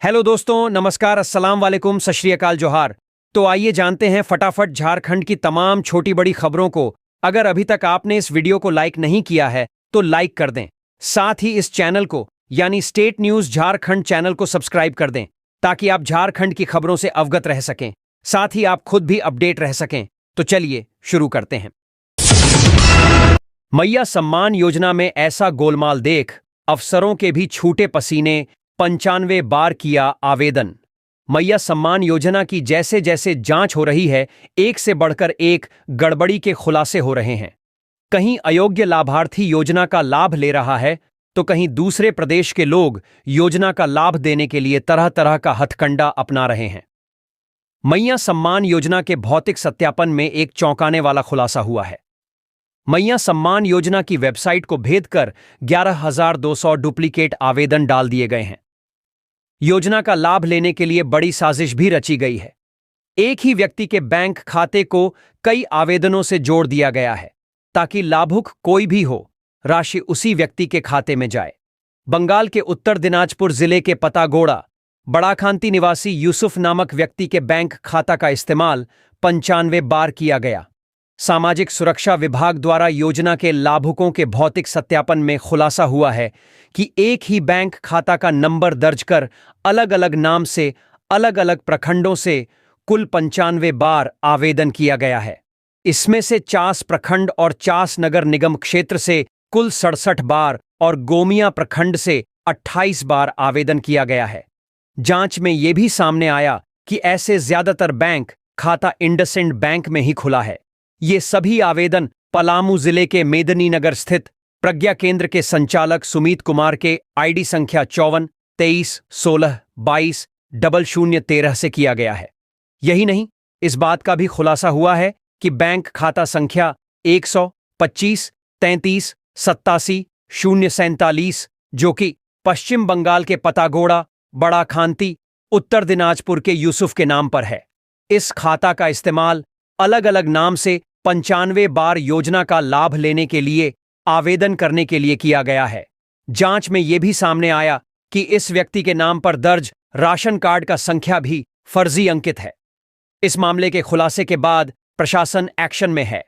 Hello दोस्तों, नमस्कार, अस्सलाम वालेकुम, सत श्री अकाल, जोहार। तो आइए जानते हैं फटाफट झारखंड की तमाम छोटी बड़ी खबरों को। अगर अभी तक आपने इस वीडियो को लाइक नहीं किया है तो लाइक कर दें। साथ ही इस चैनल को यानी स्टेट न्यूज झारखंड चैनल को सब्सक्राइब कर दें ताकि आप झारखंड की खबरों से अवगत रह सकें, साथ ही आप खुद भी अपडेट रह सकें। तो चलिए शुरू करते हैं। मैया सम्मान योजना में ऐसा गोलमाल देख अफसरों के भी छूटे पसीने, 95 बार किया आवेदन। मैया सम्मान योजना की जैसे जैसे जांच हो रही है, एक से बढ़कर एक गड़बड़ी के खुलासे हो रहे हैं। कहीं अयोग्य लाभार्थी योजना का लाभ ले रहा है तो कहीं दूसरे प्रदेश के लोग योजना का लाभ देने के लिए तरह तरह का हथकंडा अपना रहे हैं। मैया सम्मान योजना के भौतिक सत्यापन में एक चौंकाने वाला खुलासा हुआ है। मैया सम्मान योजना की वेबसाइट को भेद कर 11,200 डुप्लीकेट आवेदन डाल दिए गए हैं। योजना का लाभ लेने के लिए बड़ी साजिश भी रची गई है। एक ही व्यक्ति के बैंक खाते को कई आवेदनों से जोड़ दिया गया है ताकि लाभुक कोई भी हो, राशि उसी व्यक्ति के खाते में जाए। बंगाल के उत्तर दिनाजपुर जिले के पतागोड़ा बड़ाखांती निवासी यूसुफ नामक व्यक्ति के बैंक खाता का इस्तेमाल 95 बार किया गया। सामाजिक सुरक्षा विभाग द्वारा योजना के लाभुकों के भौतिक सत्यापन में खुलासा हुआ है कि एक ही बैंक खाता का नंबर दर्ज कर अलग अलग नाम से अलग अलग प्रखंडों से कुल 95 बार आवेदन किया गया है। इसमें से 50 प्रखंड और 50 नगर निगम क्षेत्र से कुल 67 बार और गोमिया प्रखंड से 28 बार आवेदन किया गया है। जांच में यह भी सामने आया कि ऐसे ज्यादातर बैंक खाता इंडसइंड बैंक में ही खुला है। ये सभी आवेदन पलामू जिले के मेदिनीनगर स्थित प्रज्ञा केंद्र के संचालक सुमित कुमार के आईडी संख्या 54 23 16 22 0013 से किया गया है। यही नहीं, इस बात का भी खुलासा हुआ है कि बैंक खाता संख्या 100 25 33 87 047, जो कि पश्चिम बंगाल के पतागोड़ा बड़ाखांती उत्तर दिनाजपुर के यूसुफ के नाम पर है। इस खाता का इस्तेमाल अलग अलग नाम से 95 बार योजना का लाभ लेने के लिए आवेदन करने के लिए किया गया है। जांच में यह भी सामने आया कि इस व्यक्ति के नाम पर दर्ज राशन कार्ड का संख्या भी फर्जी अंकित है। इस मामले के खुलासे के बाद प्रशासन एक्शन में है।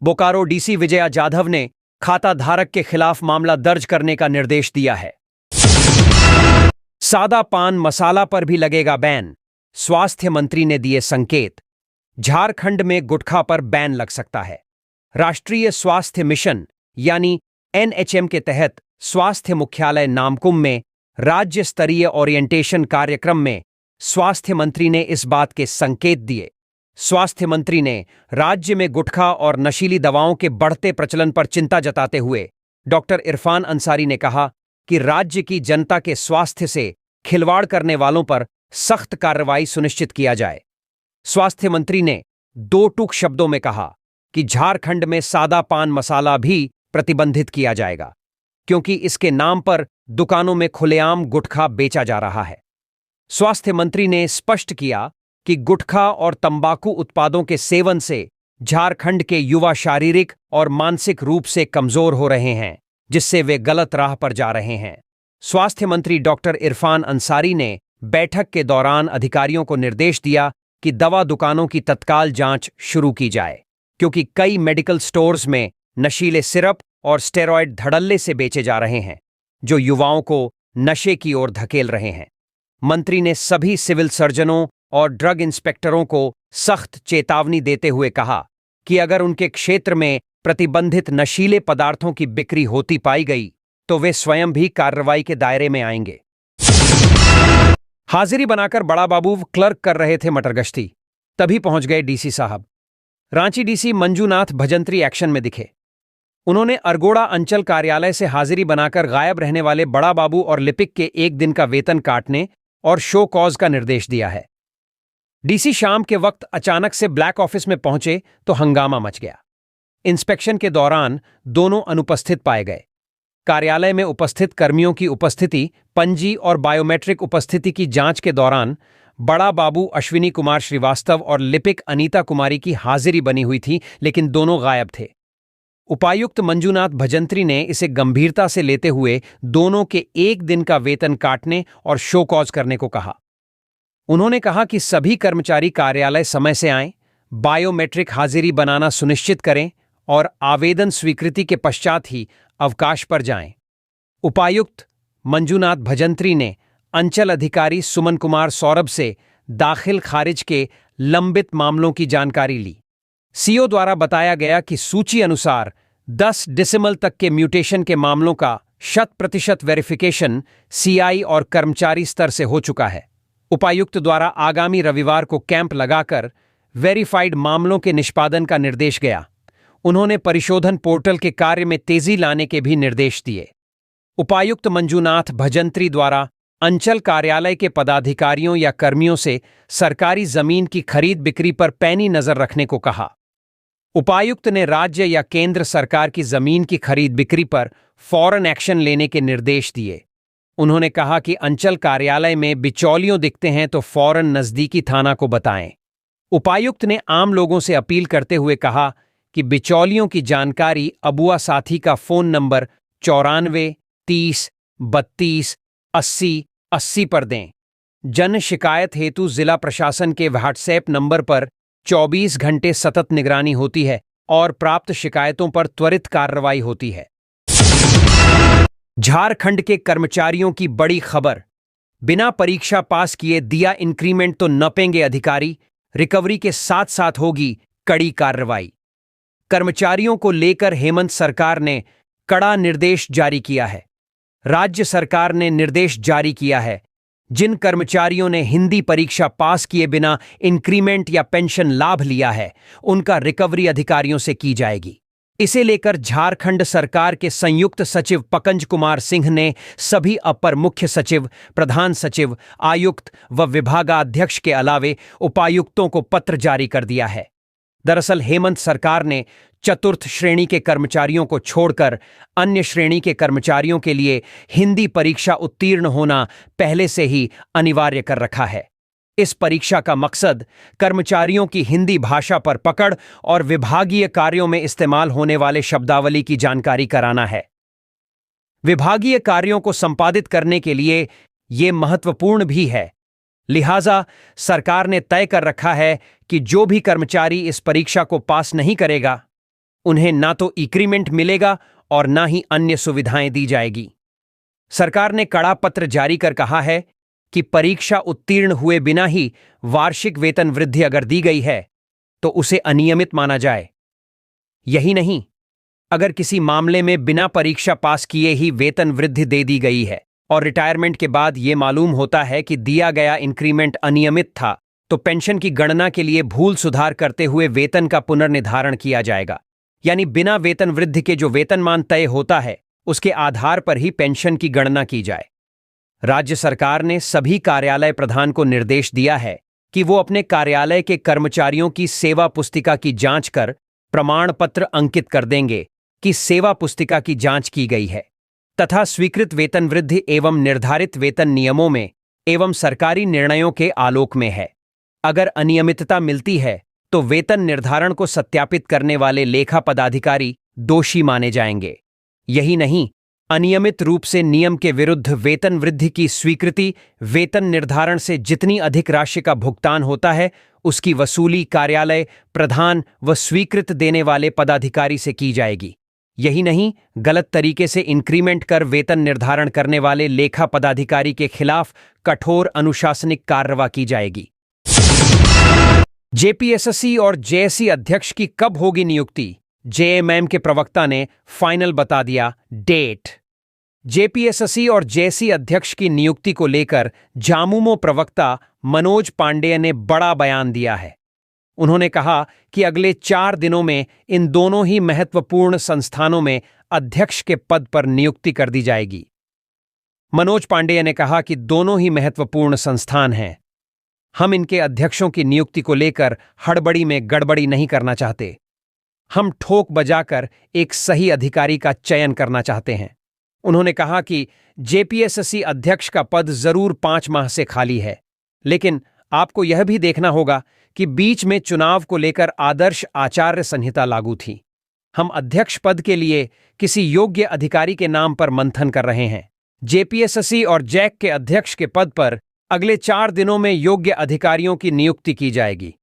बोकारो डीसी विजया जाधव ने खाता धारक के खिलाफ मामला दर्ज करने का निर्देश दिया है। सादा पान मसाला पर भी लगेगा बैन, स्वास्थ्य मंत्री ने दिए संकेत। झारखंड में गुटखा पर बैन लग सकता है। राष्ट्रीय स्वास्थ्य मिशन यानी एनएचएम के तहत स्वास्थ्य मुख्यालय नामकुम में राज्य स्तरीय ओरिएंटेशन कार्यक्रम में स्वास्थ्य मंत्री ने इस बात के संकेत दिए। स्वास्थ्य मंत्री ने राज्य में गुटखा और नशीली दवाओं के बढ़ते प्रचलन पर चिंता जताते हुए डॉक्टर इरफान अंसारी ने कहा कि राज्य की जनता के स्वास्थ्य से खिलवाड़ करने वालों पर सख्त कार्रवाई सुनिश्चित किया जाए। स्वास्थ्य मंत्री ने दो टूक शब्दों में कहा कि झारखंड में सादा पान मसाला भी प्रतिबंधित किया जाएगा, क्योंकि इसके नाम पर दुकानों में खुलेआम गुटखा बेचा जा रहा है। स्वास्थ्य मंत्री ने स्पष्ट किया कि गुटखा और तंबाकू उत्पादों के सेवन से झारखंड के युवा शारीरिक और मानसिक रूप से कमजोर हो रहे हैं, जिससे वे गलत राह पर जा रहे हैं। स्वास्थ्य मंत्री डॉक्टर इरफान अंसारी ने बैठक के दौरान अधिकारियों को निर्देश दिया कि दवा दुकानों की तत्काल जांच शुरू की जाए, क्योंकि कई मेडिकल स्टोर्स में नशीले सिरप और स्टेरॉयड धड़ल्ले से बेचे जा रहे हैं, जो युवाओं को नशे की ओर धकेल रहे हैं। मंत्री ने सभी सिविल सर्जनों और ड्रग इंस्पेक्टरों को सख्त चेतावनी देते हुए कहा कि अगर उनके क्षेत्र में प्रतिबंधित नशीले पदार्थों की बिक्री होती पाई गई तो वे स्वयं भी कार्रवाई के दायरे में आएंगे। हाजिरी बनाकर बड़ा बाबू क्लर्क कर रहे थे मटर गश्ती, तभी पहुंच गए डीसी साहब। रांची डीसी मंजूनाथ भजंत्री एक्शन में दिखे। उन्होंने अरगोड़ा अंचल कार्यालय से हाजिरी बनाकर गायब रहने वाले बड़ा बाबू और लिपिक के एक दिन का वेतन काटने और शो कॉज का निर्देश दिया है। डीसी शाम के वक्त अचानक से ब्लैक ऑफिस में पहुंचे तो हंगामा मच गया। इंस्पेक्शन के दौरान दोनों अनुपस्थित पाए गए। कार्यालय में उपस्थित कर्मियों की उपस्थिति, पंजी और बायोमेट्रिक उपस्थिति की जांच के दौरान बड़ा बाबू अश्विनी कुमार श्रीवास्तव और लिपिक अनीता कुमारी की हाजिरी बनी हुई थी, लेकिन दोनों गायब थे। उपायुक्त मंजूनाथ भजंत्री ने इसे गंभीरता से लेते हुए दोनों के एक दिन का वेतन काटने और शो कॉज करने को कहा। उन्होंने कहा कि सभी कर्मचारी कार्यालय समय से आएं, बायोमेट्रिक हाजिरी बनाना सुनिश्चित करें और आवेदन स्वीकृति के पश्चात ही अवकाश पर जाएं। उपायुक्त मंजूनाथ भजंत्री ने अंचल अधिकारी सुमन कुमार सौरभ से दाखिल खारिज के लंबित मामलों की जानकारी ली। सीओ द्वारा बताया गया कि सूची अनुसार 10 डिसिमल तक के म्यूटेशन के मामलों का 100% वेरिफिकेशन सीआई और कर्मचारी स्तर से हो चुका है। उपायुक्त द्वारा आगामी रविवार को कैंप लगाकर वेरीफाइड मामलों के निष्पादन का निर्देश गया। उन्होंने परिशोधन पोर्टल के कार्य में तेजी लाने के भी निर्देश दिए। उपायुक्त मंजूनाथ भजंत्री द्वारा अंचल कार्यालय के पदाधिकारियों या कर्मियों से सरकारी जमीन की खरीद बिक्री पर पैनी नजर रखने को कहा। उपायुक्त ने राज्य या केंद्र सरकार की जमीन की खरीद बिक्री पर फौरन एक्शन लेने के निर्देश दिए। उन्होंने कहा कि अंचल कार्यालय में बिचौलियों दिखते हैं तो फौरन नजदीकी थाना को बताएं। उपायुक्त ने आम लोगों से अपील करते हुए कहा कि बिचौलियों की जानकारी अबुआ साथी का फोन नंबर 94 30 32 80 80 पर दें। जन शिकायत हेतु जिला प्रशासन के व्हाट्सएप नंबर पर 24 घंटे सतत निगरानी होती है और प्राप्त शिकायतों पर त्वरित कार्रवाई होती है। झारखंड के कर्मचारियों की बड़ी खबर, बिना परीक्षा पास किए दिया इंक्रीमेंट तो नपेंगे अधिकारी, रिकवरी के साथ साथ होगी कड़ी कार्रवाई। कर्मचारियों को लेकर हेमंत सरकार ने कड़ा निर्देश जारी किया है। राज्य सरकार ने निर्देश जारी किया है, जिन कर्मचारियों ने हिंदी परीक्षा पास किए बिना इंक्रीमेंट या पेंशन लाभ लिया है, उनका रिकवरी अधिकारियों से की जाएगी। इसे लेकर झारखंड सरकार के संयुक्त सचिव पंकज कुमार सिंह ने सभी अपर मुख्य सचिव, प्रधान सचिव, आयुक्त व विभागाध्यक्ष के अलावे उपायुक्तों को पत्र जारी कर दिया है। दरअसल हेमंत सरकार ने चतुर्थ श्रेणी के कर्मचारियों को छोड़कर अन्य श्रेणी के कर्मचारियों के लिए हिंदी परीक्षा उत्तीर्ण होना पहले से ही अनिवार्य कर रखा है। इस परीक्षा का मकसद कर्मचारियों की हिंदी भाषा पर पकड़ और विभागीय कार्यों में इस्तेमाल होने वाले शब्दावली की जानकारी कराना है। विभागीय कार्यों को संपादित करने के लिए यह महत्वपूर्ण भी है। लिहाजा सरकार ने तय कर रखा है कि जो भी कर्मचारी इस परीक्षा को पास नहीं करेगा, उन्हें ना तो इंक्रीमेंट मिलेगा और ना ही अन्य सुविधाएं दी जाएगी। सरकार ने कड़ा पत्र जारी कर कहा है कि परीक्षा उत्तीर्ण हुए बिना ही वार्षिक वेतन वृद्धि अगर दी गई है तो उसे अनियमित माना जाए। यही नहीं, अगर किसी मामले में बिना परीक्षा पास किए ही वेतन वृद्धि दे दी गई है और रिटायरमेंट के बाद यह मालूम होता है कि दिया गया इंक्रीमेंट अनियमित था, तो पेंशन की गणना के लिए भूल सुधार करते हुए वेतन का पुनर्निर्धारण किया जाएगा। यानी बिना वेतन वृद्धि के जो वेतनमान तय होता है, उसके आधार पर ही पेंशन की गणना की जाए। राज्य सरकार ने सभी कार्यालय प्रधान को निर्देश दिया है कि वो अपने कार्यालय के कर्मचारियों की सेवा पुस्तिका की जांच कर प्रमाण पत्र अंकित कर देंगे कि सेवा पुस्तिका की जांच की गई है तथा स्वीकृत वेतन वृद्धि एवं निर्धारित वेतन नियमों में एवं सरकारी निर्णयों के आलोक में है। अगर अनियमितता मिलती है तो वेतन निर्धारण को सत्यापित करने वाले लेखा पदाधिकारी दोषी माने जाएंगे। यही नहीं, अनियमित रूप से नियम के विरुद्ध वेतन वृद्धि की स्वीकृति, वेतन निर्धारण से जितनी अधिक राशि का भुगतान होता है उसकी वसूली कार्यालय प्रधान व स्वीकृत देने वाले पदाधिकारी से की जाएगी। यही नहीं, गलत तरीके से इंक्रीमेंट कर वेतन निर्धारण करने वाले लेखा पदाधिकारी के खिलाफ कठोर अनुशासनिक कार्रवाई की जाएगी। जेपीएसएससी और जेएससी अध्यक्ष की कब होगी नियुक्ति? जेएमएम के प्रवक्ता ने फाइनल बता दिया डेट। जेपीएसएससी और जेएससी अध्यक्ष की नियुक्ति को लेकर झामुमो प्रवक्ता मनोज पांडेय ने बड़ा बयान दिया है। उन्होंने कहा कि अगले 4 दिनों में इन दोनों ही महत्वपूर्ण संस्थानों में अध्यक्ष के पद पर नियुक्ति कर दी जाएगी। मनोज पांडेय ने कहा कि दोनों ही महत्वपूर्ण संस्थान हैं। हम इनके अध्यक्षों की नियुक्ति को लेकर हड़बड़ी में गड़बड़ी नहीं करना चाहते। हम ठोक बजाकर एक सही अधिकारी का चयन करना चाहते हैं। उन्होंने कहा कि जेपीएसएससी अध्यक्ष का पद जरूर 5 माह से खाली है, लेकिन आपको यह भी देखना होगा कि बीच में चुनाव को लेकर आदर्श आचार संहिता लागू थी। हम अध्यक्ष पद के लिए किसी योग्य अधिकारी के नाम पर मंथन कर रहे हैं। जेपीएसएससी और जैक के अध्यक्ष के पद पर अगले 4 दिनों में योग्य अधिकारियों की नियुक्ति की जाएगी।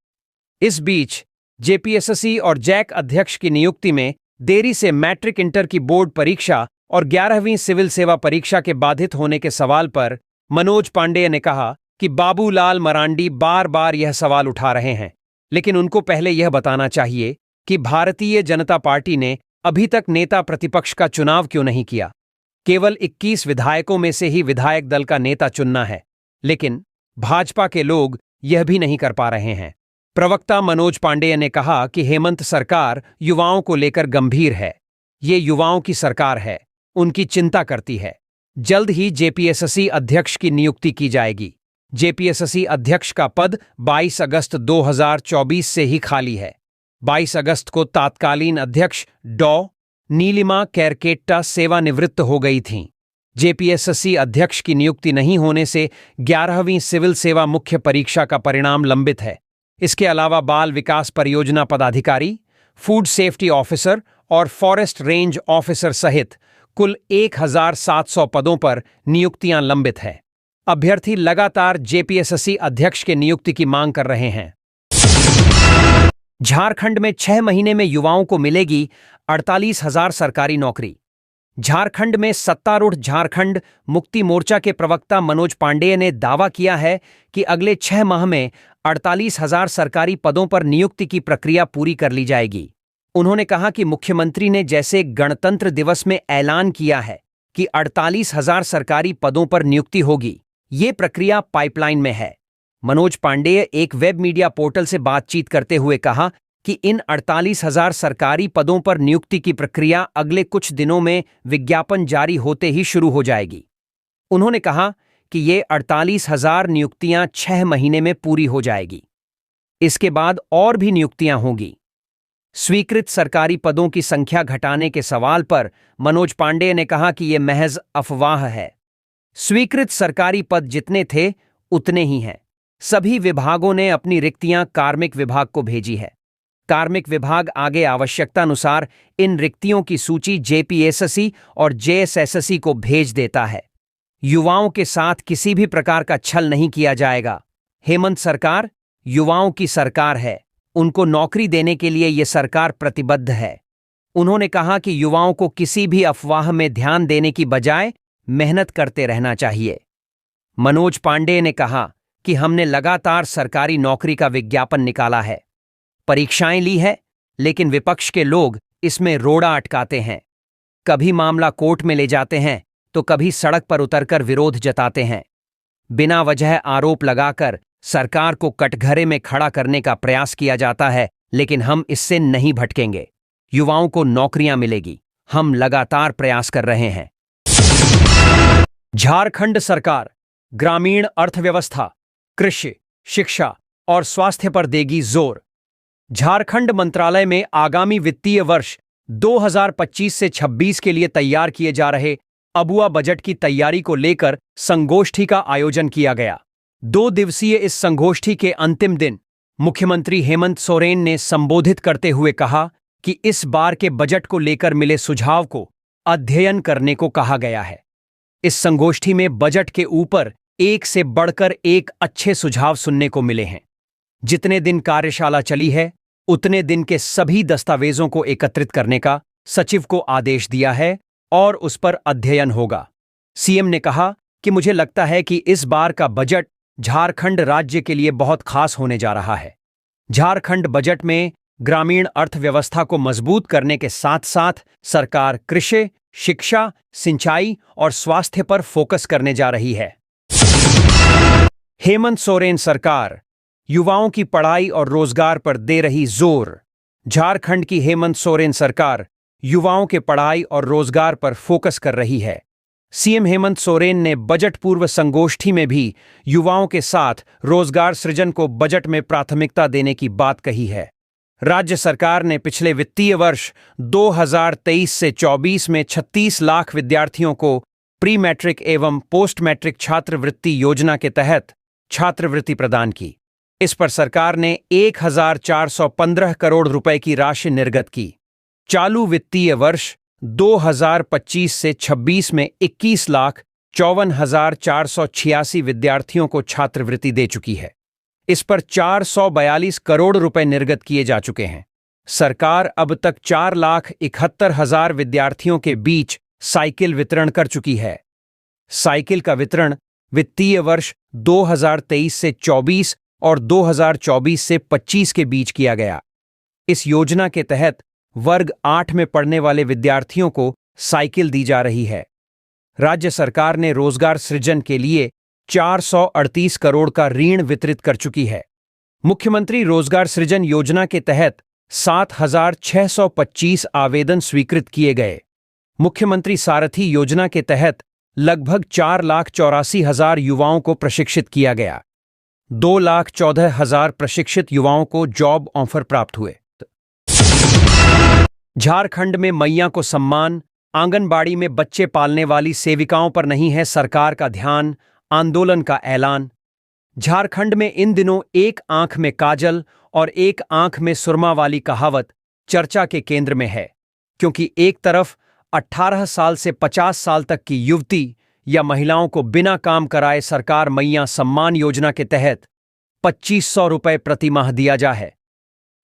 इस बीच जेपीएसएससी और जैक अध्यक्ष की नियुक्ति में देरी से मैट्रिक इंटर की बोर्ड परीक्षा और 11वीं सिविल सेवा परीक्षा के बाधित होने के सवाल पर मनोज पांडेय ने कहा कि बाबूलाल मरांडी बार बार यह सवाल उठा रहे हैं, लेकिन उनको पहले यह बताना चाहिए कि भारतीय जनता पार्टी ने अभी तक नेता प्रतिपक्ष का चुनाव क्यों नहीं किया। केवल 21 विधायकों में से ही विधायक दल का नेता चुनना है, लेकिन भाजपा के लोग यह भी नहीं कर पा रहे हैं। प्रवक्ता मनोज पांडेय ने कहा कि हेमंत सरकार युवाओं को लेकर गंभीर है। ये युवाओं की सरकार है, उनकी चिंता करती है। जल्द ही जेपीएसएससी अध्यक्ष की नियुक्ति की जाएगी। जेपीएसएससी अध्यक्ष का पद 22 अगस्त 2024 से ही खाली है। 22 अगस्त को तात्कालीन अध्यक्ष डॉ. नीलिमा कैरकेट्टा सेवानिवृत्त हो गई थीं। जेपीएसएससी अध्यक्ष की नियुक्ति नहीं होने से 11वीं सिविल सेवा मुख्य परीक्षा का परिणाम लंबित है। इसके अलावा बाल विकास परियोजना पदाधिकारी, फूड सेफ्टी ऑफिसर और फॉरेस्ट रेंज ऑफिसर सहित कुल 1700 पदों पर नियुक्तियां लंबित है। अभ्यर्थी लगातार जेपीएसएससी अध्यक्ष के नियुक्ति की मांग कर रहे हैं। झारखंड में 6 महीने में युवाओं को मिलेगी 48,000 सरकारी नौकरी। झारखंड में सत्तारूढ़ झारखंड मुक्ति मोर्चा के प्रवक्ता मनोज पांडेय ने दावा किया है कि अगले 6 माह में 48,000 सरकारी पदों पर नियुक्ति की प्रक्रिया पूरी कर ली जाएगी। उन्होंने कहा कि मुख्यमंत्री ने जैसे गणतंत्र दिवस में ऐलान किया है कि 48,000 सरकारी पदों पर नियुक्ति होगी, ये प्रक्रिया पाइपलाइन में है। मनोज पांडेय एक वेब मीडिया पोर्टल से बातचीत करते हुए कहा कि इन 48,000 सरकारी पदों पर नियुक्ति की प्रक्रिया अगले कुछ दिनों में विज्ञापन जारी होते ही शुरू हो जाएगी। उन्होंने कहा कि ये 48,000 नियुक्तियां 6 महीने में पूरी हो जाएगी। इसके बाद और भी नियुक्तियां होंगी। स्वीकृत सरकारी पदों की संख्या घटाने के सवाल पर मनोज पांडेय ने कहा कि यह महज अफवाह है। स्वीकृत सरकारी पद जितने थे उतने ही हैं। सभी विभागों ने अपनी रिक्तियां कार्मिक विभाग को भेजी है। कार्मिक विभाग आगे आवश्यकतानुसार इन रिक्तियों की सूची जेपीएसएससी और जेएसएससी को भेज देता है। युवाओं के साथ किसी भी प्रकार का छल नहीं किया जाएगा। हेमंत सरकार युवाओं की सरकार है। उनको नौकरी देने के लिए यह सरकार प्रतिबद्ध है। उन्होंने कहा कि युवाओं को किसी भी अफवाह में ध्यान देने की बजाय मेहनत करते रहना चाहिए। मनोज पांडेय ने कहा कि हमने लगातार सरकारी नौकरी का विज्ञापन निकाला है, परीक्षाएं ली है, लेकिन विपक्ष के लोग इसमें रोड़ा अटकाते हैं। कभी मामला कोर्ट में ले जाते हैं तो कभी सड़क पर उतरकर विरोध जताते हैं। बिना वजह आरोप लगाकर सरकार को कटघरे में खड़ा करने का प्रयास किया जाता है, लेकिन हम इससे नहीं भटकेंगे। युवाओं को नौकरियां मिलेगी। हम लगातार प्रयास कर रहे हैं। झारखंड सरकार ग्रामीण अर्थव्यवस्था, कृषि, शिक्षा और स्वास्थ्य पर देगी जोर। झारखंड मंत्रालय में आगामी वित्तीय वर्ष 2025 से 26 के लिए तैयार किए जा रहे अबुआ बजट की तैयारी को लेकर संगोष्ठी का आयोजन किया गया। 2 दिवसीय इस संगोष्ठी के अंतिम दिन मुख्यमंत्री हेमंत सोरेन ने संबोधित करते हुए कहा कि इस बार के बजट को लेकर मिले सुझाव को अध्ययन करने को कहा गया है। इस संगोष्ठी में बजट के ऊपर एक से बढ़कर एक अच्छे सुझाव सुनने को मिले हैं। जितने दिन कार्यशाला चली है, उतने दिन के सभी दस्तावेजों को एकत्रित करने का सचिव को आदेश दिया है और उस पर अध्ययन होगा। सीएम ने कहा कि मुझे लगता है कि इस बार का बजट झारखंड राज्य के लिए बहुत खास होने जा रहा है। झारखंड बजट में ग्रामीण अर्थव्यवस्था को मजबूत करने के साथ साथ सरकार कृषि, शिक्षा, सिंचाई और स्वास्थ्य पर फोकस करने जा रही है। हेमंत सोरेन सरकार युवाओं की पढ़ाई और रोजगार पर दे रही जोर। झारखंड की हेमंत सोरेन सरकार युवाओं के पढ़ाई और रोजगार पर फोकस कर रही है। सीएम हेमंत सोरेन ने बजट पूर्व संगोष्ठी में भी युवाओं के साथ रोजगार सृजन को बजट में प्राथमिकता देने की बात कही है। राज्य सरकार ने पिछले वित्तीय वर्ष 2023 से 24 में 36 लाख विद्यार्थियों को प्री मैट्रिक एवं पोस्ट मैट्रिक छात्रवृत्ति योजना के तहत छात्रवृत्ति प्रदान की। इस पर सरकार ने 1,415 करोड़ रुपए की राशि निर्गत की। चालू वित्तीय वर्ष 2025 से 26 में 21,54,486 विद्यार्थियों को छात्रवृत्ति दे चुकी है। इस पर 442 करोड़ रुपए निर्गत किए जा चुके हैं। सरकार अब तक 4,71,000 विद्यार्थियों के बीच साइकिल वितरण कर चुकी है। साइकिल का वितरण वित्तीय वर्ष 2023 से 24 और 2024 से 25 के बीच किया गया। इस योजना के तहत वर्ग 8 में पढ़ने वाले विद्यार्थियों को साइकिल दी जा रही है। राज्य सरकार ने रोजगार सृजन के लिए 438 करोड़ का ऋण वितरित कर चुकी है। मुख्यमंत्री रोजगार सृजन योजना के तहत 7,625 आवेदन स्वीकृत किए गए। मुख्यमंत्री सारथी योजना के तहत लगभग 4,84,000 युवाओं को प्रशिक्षित किया गया। 2,14,000 प्रशिक्षित युवाओं को जॉब ऑफर प्राप्त हुए। झारखंड में मैया को सम्मान, आंगनबाड़ी में बच्चे पालने वाली सेविकाओं पर नहीं है सरकार का ध्यान, आंदोलन का ऐलान। झारखंड में इन दिनों एक आंख में काजल और एक आंख में सुरमा वाली कहावत चर्चा के केंद्र में है, क्योंकि एक तरफ 18 साल से 50 साल तक की युवती या महिलाओं को बिना काम कराए सरकार मैया सम्मान योजना के तहत 2,500 रुपए प्रति माह दिया जा है,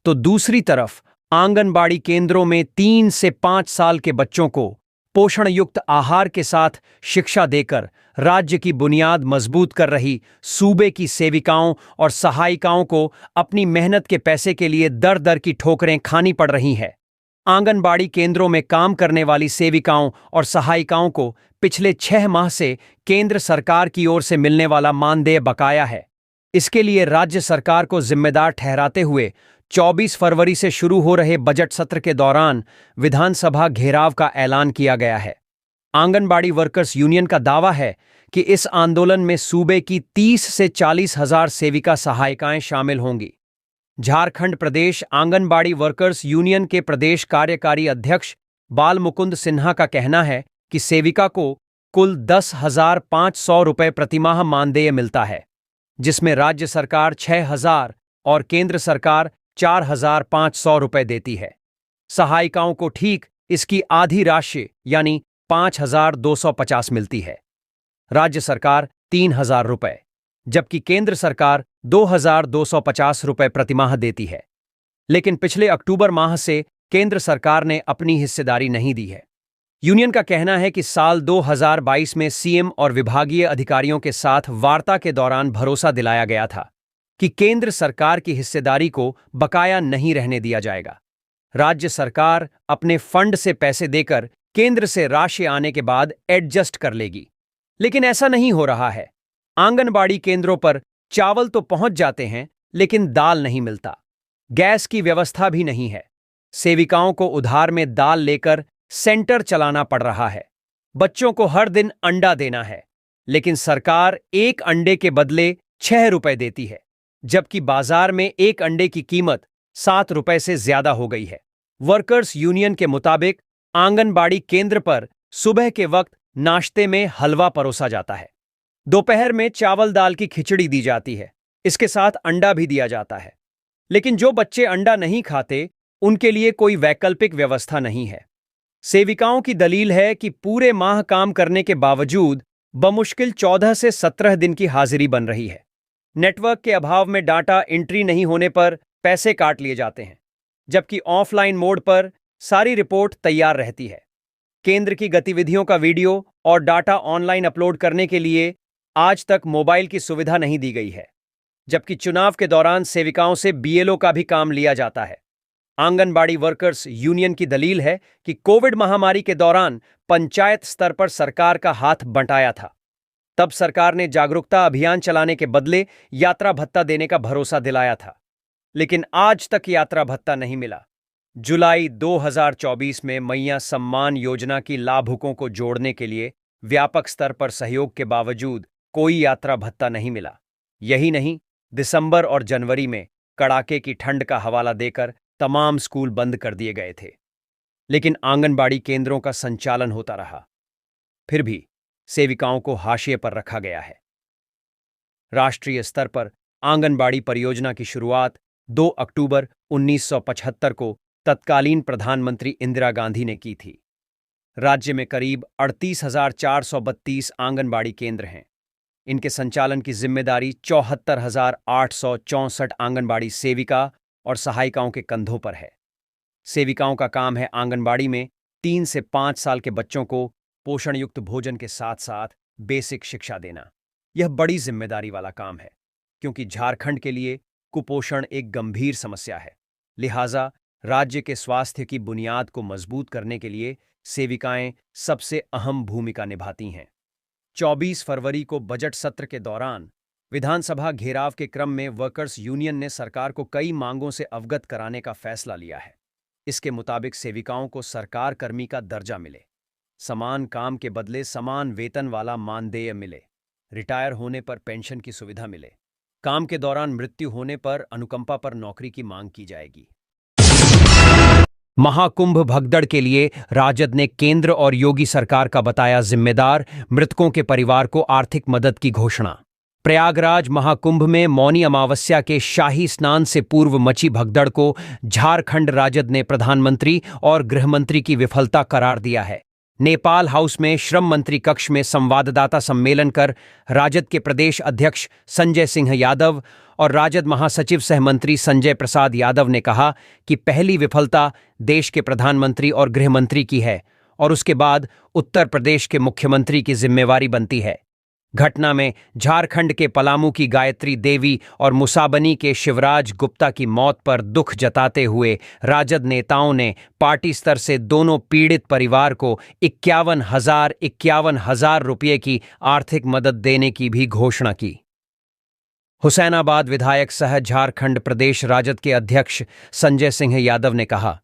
तो दूसरी तरफ आंगनबाड़ी केंद्रों में 3 से 5 साल के बच्चों को पोषण युक्त आहार के साथ शिक्षा देकर राज्य की बुनियाद मजबूत कर रही सूबे की सेविकाओं और सहायिकाओं को अपनी मेहनत के पैसे के लिए दर दर की ठोकरें खानी पड़ रही हैं। आंगनबाड़ी केंद्रों में काम करने वाली सेविकाओं और सहायिकाओं को पिछले 6 माह से केंद्र सरकार की ओर से मिलने वाला मानदेय बकाया है। इसके लिए राज्य सरकार को जिम्मेदार ठहराते हुए 24 फरवरी से शुरू हो रहे बजट सत्र के दौरान विधानसभा घेराव का ऐलान किया गया है। आंगनबाड़ी वर्कर्स यूनियन का दावा है कि इस आंदोलन में सूबे की 30 से 40 हजार सेविका सहायिकाएं शामिल होंगी। झारखंड प्रदेश आंगनबाड़ी वर्कर्स यूनियन के प्रदेश कार्यकारी अध्यक्ष बालमुकुंद सिन्हा का कहना है कि सेविका को कुल 10,500 रुपए प्रतिमाह मानदेय मिलता है, जिसमें राज्य सरकार 6,000 और केंद्र सरकार 4,500 रुपए देती है। सहायिकाओं को ठीक इसकी आधी राशि यानी 5,250 मिलती है। राज्य सरकार 3,000 रुपए, जबकि केंद्र सरकार 2,250 रुपए प्रतिमाह देती है। लेकिन पिछले अक्टूबर माह से केंद्र सरकार ने अपनी हिस्सेदारी नहीं दी है। यूनियन का कहना है कि साल 2022 में सीएम और विभागीय अधिकारियों के साथ वार्ता के दौरान भरोसा दिलाया गया था कि केंद्र सरकार की हिस्सेदारी को बकाया नहीं रहने दिया जाएगा। राज्य सरकार अपने फंड से पैसे देकर केंद्र से राशि आने के बाद एडजस्ट कर लेगी, लेकिन ऐसा नहीं हो रहा है। आंगनबाड़ी केंद्रों पर चावल तो पहुंच जाते हैं, लेकिन दाल नहीं मिलता। गैस की व्यवस्था भी नहीं है। सेविकाओं को उधार में दाल लेकर सेंटर चलाना पड़ रहा है। बच्चों को हर दिन अंडा देना है, लेकिन सरकार एक अंडे के बदले 6 रुपए देती है, जबकि बाजार में एक अंडे की कीमत 7 रुपए से ज्यादा हो गई है। वर्कर्स यूनियन के मुताबिक आंगनबाड़ी केंद्र पर सुबह के वक्त नाश्ते में हलवा परोसा जाता है, दोपहर में चावल दाल की खिचड़ी दी जाती है, इसके साथ अंडा भी दिया जाता है। लेकिन जो बच्चे अंडा नहीं खाते, उनके लिए कोई वैकल्पिक व्यवस्था नहीं है। सेविकाओं की दलील है कि पूरे माह काम करने के बावजूद बमुश्किल 14 से 17 दिन की हाजिरी बन रही है। नेटवर्क के अभाव में डाटा एंट्री नहीं होने पर पैसे काट लिए जाते हैं, जबकि ऑफलाइन मोड पर सारी रिपोर्ट तैयार रहती है। केंद्र की गतिविधियों का वीडियो और डाटा ऑनलाइन अपलोड करने के लिए आज तक मोबाइल की सुविधा नहीं दी गई है, जबकि चुनाव के दौरान सेविकाओं से बीएलओ का भी काम लिया जाता है। आंगनबाड़ी वर्कर्स यूनियन की दलील है कि कोविड महामारी के दौरान पंचायत स्तर पर सरकार का हाथ बंटाया था। तब सरकार ने जागरूकता अभियान चलाने के बदले यात्रा भत्ता देने का भरोसा दिलाया था, लेकिन आज तक यात्रा भत्ता नहीं मिला। जुलाई 2024 में मैया सम्मान योजना की लाभुकों को जोड़ने के लिए व्यापक स्तर पर सहयोग के बावजूद कोई यात्रा भत्ता नहीं मिला। यही नहीं, दिसंबर और जनवरी में कड़ाके की ठंड का हवाला देकर तमाम स्कूल बंद कर दिए गए थे, लेकिन आंगनबाड़ी केंद्रों का संचालन होता रहा। फिर भी सेविकाओं को हाशिए पर रखा गया है। राष्ट्रीय स्तर पर आंगनबाड़ी परियोजना की शुरुआत 2 अक्टूबर 1975 को तत्कालीन प्रधानमंत्री इंदिरा गांधी ने की थी। राज्य में करीब 38,432 आंगनबाड़ी केंद्र हैं। इनके संचालन की जिम्मेदारी 74,864 आंगनबाड़ी सेविका और सहायिकाओं के कंधों पर है। सेविकाओं का काम है आंगनबाड़ी में 3 से 5 साल के बच्चों को पोषण युक्त भोजन के साथ साथ बेसिक शिक्षा देना। यह बड़ी जिम्मेदारी वाला काम है, क्योंकि झारखंड के लिए कुपोषण एक गंभीर समस्या है। लिहाजा राज्य के स्वास्थ्य की बुनियाद को मजबूत करने के लिए सेविकाएं सबसे अहम भूमिका निभाती हैं। 24 फरवरी को बजट सत्र के दौरान विधानसभा घेराव के क्रम में वर्कर्स यूनियन ने सरकार को कई मांगों से अवगत कराने का फैसला लिया है। इसके मुताबिक सेविकाओं को सरकार कर्मी का दर्जा मिले, समान काम के बदले समान वेतन वाला मानदेय मिले, रिटायर होने पर पेंशन की सुविधा मिले, काम के दौरान मृत्यु होने पर अनुकंपा पर नौकरी की मांग की जाएगी। महाकुंभ भगदड़ के लिए राजद ने केंद्र और योगी सरकार का बताया जिम्मेदार, मृतकों के परिवार को आर्थिक मदद की घोषणा। प्रयागराज महाकुंभ में मौनी अमावस्या के शाही स्नान से पूर्व मची भगदड़ को झारखंड राजद ने प्रधानमंत्री और गृहमंत्री की विफलता करार दिया है। नेपाल हाउस में श्रम मंत्री कक्ष में संवाददाता सम्मेलन कर राजद के प्रदेश अध्यक्ष संजय सिंह यादव और राजद महासचिव सहमंत्री संजय प्रसाद यादव ने कहा कि पहली विफलता देश के प्रधानमंत्री और गृहमंत्री की है और उसके बाद उत्तर प्रदेश के मुख्यमंत्री की जिम्मेवारी बनती है। घटना में झारखंड के पलामू की गायत्री देवी और मुसाबनी के शिवराज गुप्ता की मौत पर दुख जताते हुए राजद नेताओं ने पार्टी स्तर से दोनों पीड़ित परिवार को 51,000 रुपये की आर्थिक मदद देने की भी घोषणा की। हुसैनाबाद विधायक सह झारखंड प्रदेश राजद के अध्यक्ष संजय सिंह यादव ने कहा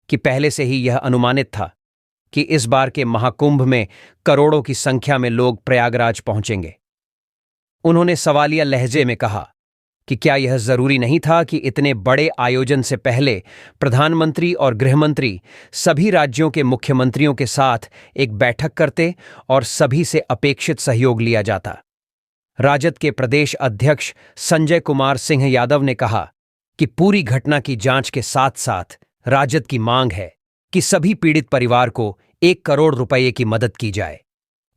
कि पहले से ही यह अनुमानित था कि इस बार के महाकुंभ में करोड़ों की संख्या में लोग प्रयागराज पहुंचेंगे। उन्होंने सवालिया लहजे में कहा कि क्या यह जरूरी नहीं था कि इतने बड़े आयोजन से पहले प्रधानमंत्री और गृहमंत्री सभी राज्यों के मुख्यमंत्रियों के साथ एक बैठक करते और सभी से अपेक्षित सहयोग लिया जाता। राजद के प्रदेश अध्यक्ष संजय कुमार सिंह यादव ने कहा कि पूरी घटना की जांच के साथ साथ राजद की मांग है कि सभी पीड़ित परिवार को 1 करोड़ रुपये की मदद की जाए।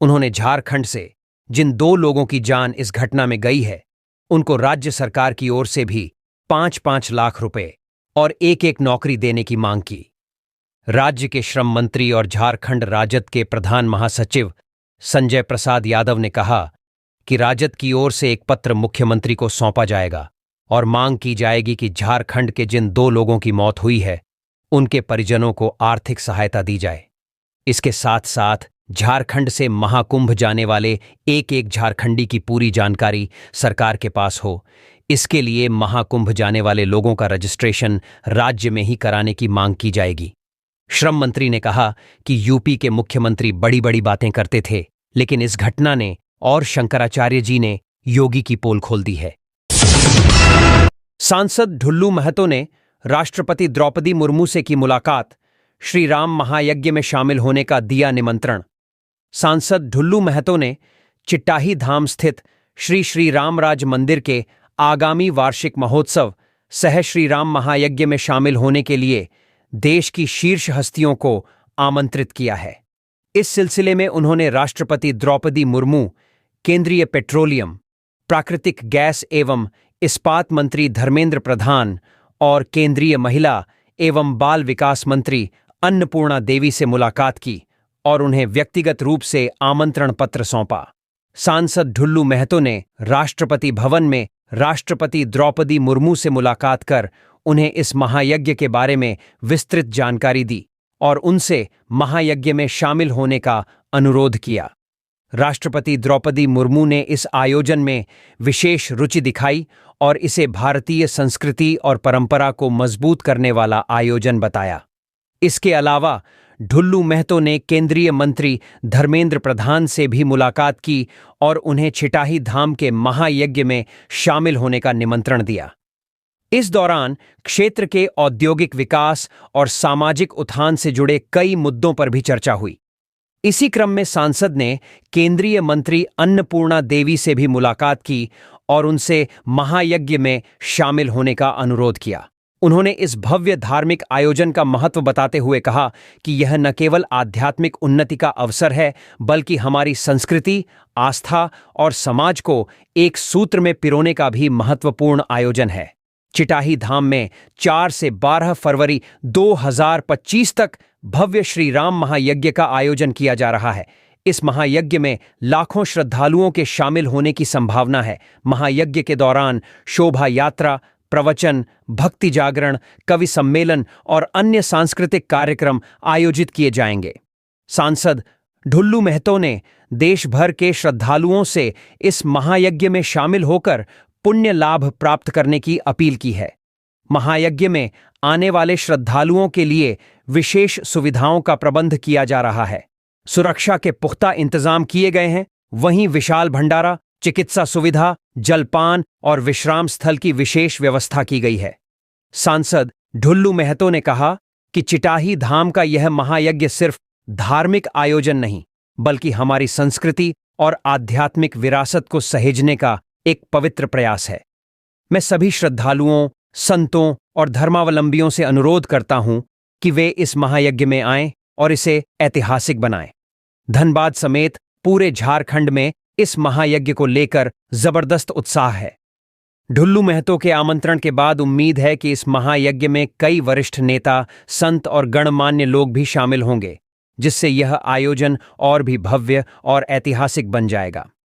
उन्होंने झारखंड से जिन 2 लोगों की जान इस घटना में गई है, उनको राज्य सरकार की ओर से भी 5-5 लाख रुपए और 1-1 नौकरी देने की मांग की। राज्य के श्रम मंत्री और झारखंड राजद के प्रधान महासचिव संजय प्रसाद यादव ने कहा कि राजद की ओर से एक पत्र मुख्यमंत्री को सौंपा जाएगा और मांग की जाएगी कि झारखंड के जिन 2 लोगों की मौत हुई है, उनके परिजनों को आर्थिक सहायता दी जाए। इसके साथ साथ झारखंड से महाकुंभ जाने वाले एक झारखंडी की पूरी जानकारी सरकार के पास हो। इसके लिए महाकुंभ जाने वाले लोगों का रजिस्ट्रेशन राज्य में ही कराने की मांग की जाएगी। श्रम मंत्री ने कहा कि यूपी के मुख्यमंत्री बड़ी बड़ी बातें करते थे, लेकिन इस घटना ने और शंकराचार्य जी ने योगी की पोल खोल दी है। सांसद ढुल्लू महतो ने राष्ट्रपति द्रौपदी मुर्मू से की मुलाकात, श्री राम महायज्ञ में शामिल होने का दिया निमंत्रण। सांसद ढुल्लू महतो ने चिट्टाही धाम स्थित श्री रामराज मंदिर के आगामी वार्षिक महोत्सव सह श्री राम महायज्ञ में शामिल होने के लिए देश की शीर्ष हस्तियों को आमंत्रित किया है। इस सिलसिले में उन्होंने राष्ट्रपति द्रौपदी मुर्मू, केंद्रीय पेट्रोलियम, प्राकृतिक गैस एवं इस्पात मंत्री धर्मेंद्र प्रधान और केंद्रीय महिला एवं बाल विकास मंत्री अन्नपूर्णा देवी से मुलाकात की और उन्हें व्यक्तिगत रूप से आमंत्रण पत्र सौंपा। सांसद ढुल्लू महतो ने राष्ट्रपति भवन में राष्ट्रपति द्रौपदी मुर्मू से मुलाकात कर उन्हें इस महायज्ञ के बारे में विस्तृत जानकारी दी और उनसे महायज्ञ में शामिल होने का अनुरोध किया। राष्ट्रपति द्रौपदी मुर्मू ने इस आयोजन में विशेष रुचि दिखाई और इसे भारतीय संस्कृति और परंपरा को मजबूत करने वाला आयोजन बताया। इसके अलावा ढुल्लू महतो ने केंद्रीय मंत्री धर्मेंद्र प्रधान से भी मुलाकात की और उन्हें चिटाही धाम के महायज्ञ में शामिल होने का निमंत्रण दिया। इस दौरान क्षेत्र के औद्योगिक विकास और सामाजिक उत्थान से जुड़े कई मुद्दों पर भी चर्चा हुई। इसी क्रम में सांसद ने केंद्रीय मंत्री अन्नपूर्णा देवी से भी मुलाकात की और उनसे महायज्ञ में शामिल होने का अनुरोध किया। उन्होंने इस भव्य धार्मिक आयोजन का महत्व बताते हुए कहा कि यह न केवल आध्यात्मिक उन्नति का अवसर है, बल्कि हमारी संस्कृति, आस्था और समाज को एक सूत्र में पिरोने का भी महत्वपूर्ण आयोजन है। चिटाही धाम में 4 से 12 फरवरी 2025 तक भव्य श्री राम महायज्ञ का आयोजन किया जा रहा है। इस महायज्ञ में लाखों श्रद्धालुओं के शामिल होने की संभावना है। महायज्ञ के दौरान शोभा यात्रा, प्रवचन, भक्ति जागरण, कवि सम्मेलन और अन्य सांस्कृतिक कार्यक्रम आयोजित किए जाएंगे। सांसद ढुल्लू महतो ने देश भर के श्रद्धालुओं से इस महायज्ञ में शामिल होकर पुण्य लाभ प्राप्त करने की अपील की है। महायज्ञ में आने वाले श्रद्धालुओं के लिए विशेष सुविधाओं का प्रबंध किया जा रहा है। सुरक्षा के पुख्ता इंतजाम किए गए हैं। वहीं विशाल भंडारा, चिकित्सा सुविधा, जलपान और विश्राम स्थल की विशेष व्यवस्था की गई है। सांसद ढुल्लू महतो ने कहा कि चिटाही धाम का यह महायज्ञ सिर्फ धार्मिक आयोजन नहीं, बल्कि हमारी संस्कृति और आध्यात्मिक विरासत को सहेजने का एक पवित्र प्रयास है। मैं सभी श्रद्धालुओं, संतों और धर्मावलंबियों से अनुरोध करता हूं कि वे इस महायज्ञ में आएं और इसे ऐतिहासिक बनाएं। धनबाद समेत पूरे झारखंड में इस महायज्ञ को लेकर जबरदस्त उत्साह है। ढुल्लू महतो के आमंत्रण के बाद उम्मीद है कि इस महायज्ञ में कई वरिष्ठ नेता, संत और गणमान्य लोग भी शामिल होंगे, जिससे यह आयोजन और भी भव्य और ऐतिहासिक बन जाएगा।